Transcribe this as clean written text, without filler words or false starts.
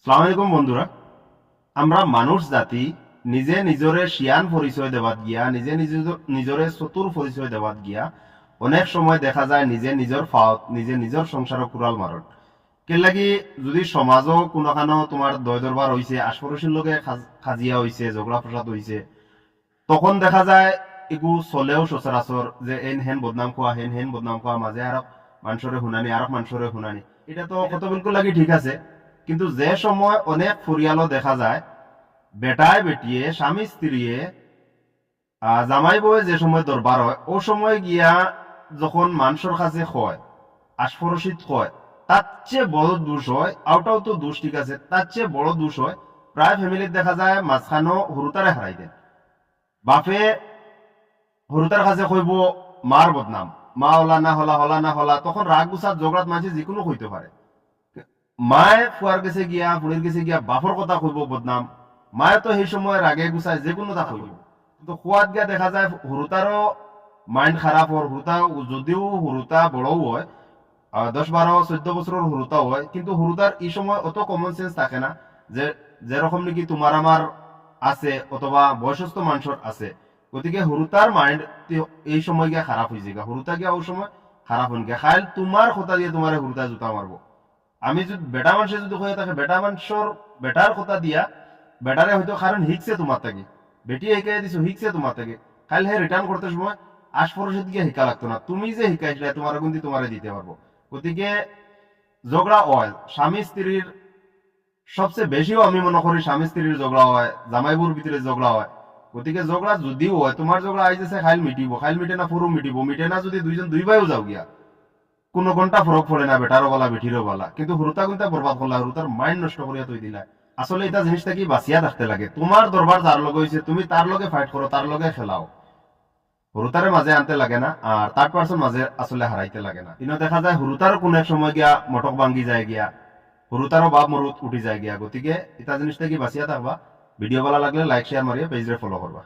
সালাম আলাইকুম বন্ধুরা, আমরা মানুষ জাতি নিজে নিজরে শিয়ান পরিচয় দেওয়াত গিয়া নিজে নিজরে চতুর পরিচয় দেওয়াত গিয়া অনেক সময় দেখা যায় নিজে নিজের ফাওত নিজে নিজের সংসারও কুড়াল মারত কে লাগি যদি সমাজও কোনোখানো তোমার দয় দরবার হইছে আশপড়শির লগে খাজিয়া হইছে ঝগড়া ফসাদ হইছে, তখন দেখা যায় এগু চলেও সচরাচর যে এন হেন বদনাম খোয়া হেন হেন বদনাম খোয়া মাঝে আর মানুষরে শুনানি আর মানুষরে শুনানি, এটা তো কত বিলকুল লাগি ঠিক আছে। কিন্তু যে সময় অনেক ফুরিয়ালো দেখা যায় বেটায় বেটিয়ে স্বামী স্ত্রীয়ে জামাই বয়ে যে সময় দরবার হয় ও সময় গিয়া যখন মানুষের কাছে হয় আশপরশিত হয়, তার চেয়ে বড় দোষ হয়। আউটাও তো দোষ ঠিক আছে, তার চেয়ে বড় দোষ হয় প্রায় ফ্যামিলির দেখা যায় মাঝখানো হুরুতারে হারাই দেন। বাপে হরুতার কাছে কইব মার বদনাম, মা হলা না হলা হলা না হলা, তখন রাগ গুছাত ঝগড়াত মাঝে যিকোনো হইতে পারে। মায়ে ফুয়ার কাছে গিয়া ফুড়ির কাছে গিয়া বাপর কথা কইব বদনাম, মায়ে তো সেই সময় রাগে গুছায় যে কোনো তা কইব। কিন্তু খুয়াত গিয়া দেখা যায় হুরুতারও মাইন্ড খারাপ হর, হুরুতা যদিও হুরুতা বড়ও হয় 10, 12, 14 বছরের হুরুতাও হয়, কিন্তু হুরুতার এই সময় অত কমন সেন্স থাকে না যে যেরকম নাকি তোমার আমার আছে অথবা বয়সস্থ মানুষের আছে। গতিকে হুরুতার মাইন্ড এই সময় গিয়া খারাপ হয়ে যায়, হুরুতা গিয়া ওই সময় খারাপ হয়ে গিয়া খাইল তোমার কথা দিয়ে তোমার হুরুতা জুতা মারবো। আমি যদি বেটা মানুষের যদি হয়ে থাকে বেটা মানুষের বেটার কথা দিয়া বেটারে হয়তো কারণ হিকছে তোমার থেকে, বেটি শিখাই দিছো হিকছে তোমার থেকে, খাইল হে রিটার্ন করতে সময় আশপরশিত গিয়ে শিকা লাগতো না, তুমি যে শিখাইছিলে তোমার কিন্তু তোমারে দিতে পারবো। গতিকে ঝগড়া হয় স্বামী স্ত্রীর, সবচেয়ে বেশিও আমি মনে করি স্বামী স্ত্রীর ঝগড়া হয়, জামাইবুর ভিতরে ঝগড়া হয়। গতিকে ঝগড়া যদিও হয় তোমার ঝগড়া আইতেছে খাইল মিটিব, খাইল মিটে না ফুরু মিটিব, মিটে না যদি দুইজন দুই ভাইও যাও গিয়া কোনো ঘন্টা ফরক পড়ে না, বেটারও বলা বেঠিরও বলা, কিন্তু হুরুতা কিন্তু বরবাদ করলা, হুরুতার মাইন্ড নষ্ট করিয়া তুই দিলা। আসলে এটা জিনিসটা কি বাঁচিয়া থাকতে লাগে, তোমার দরবার যার লগে হয়েছে তুমি তার লগে ফাইট করো, তার লগে খেলাও, হুরুতারে মাঝে আনতে লাগে না আর থার্ড পার্সন মাঝে আসলে হারাইতে লাগে না। কিন্তু দেখা যায় হুরুতারও কোন এক সময় গিয়া মটক ভাঙ্গি যায় গিয়া, হুরুতারও বাপ মরুত উঠি যায় গিয়া। গতিকে এটা জিনিসটা কি বাঁচিয়া থাকবা। ভিডিও ভালো লাগলে লাইক শেয়ার মারিয়া পেজরে ফলো করবা।